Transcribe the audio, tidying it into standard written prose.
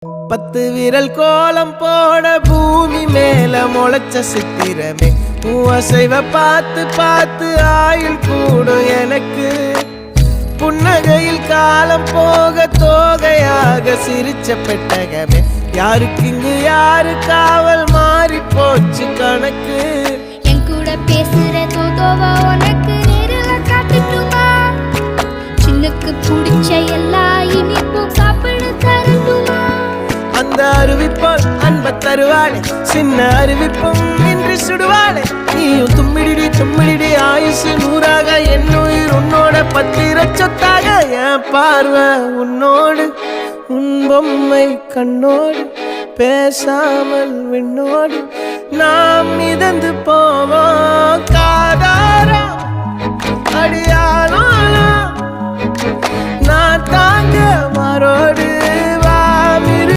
10 விரல் கோலம் போட பூமி மேல முளைச்ச சித்திரமே அசைவ பார்த்து பார்த்து ஆயுள் கூடும் எனக்கு புன்னகையில் காலம் போக தோகையாக சிரிச்ச பெட்டகமே யாருக்கு இங்கு யாரு காவல் மாறி போச்சு கணக்கு என் கூட பேசுற தோதோவா உனக்கு நேரில் காட்டுட்டுமா சின்னக்கு பிடிச்ச எல்லா இனிப்பும் சாப்பிட தரட்டுமா அந்த அறிவிப்பால் அன்ப தருவாளே சின்ன அறிவிப்பும் இன்று சுடுவாளே நீயும் தும்மிடி ஆயுசு 100ஆக என் உயிர் உன்னோட 10 சொத்தாக என் பார்வை உன்னோடு உன் பொம்மை கண்ணோடு பேசாமல் விண்ணோடு நாம் மிதந்து போவோம் காதாரா அடியானோ நான் தாங்க மாறோடு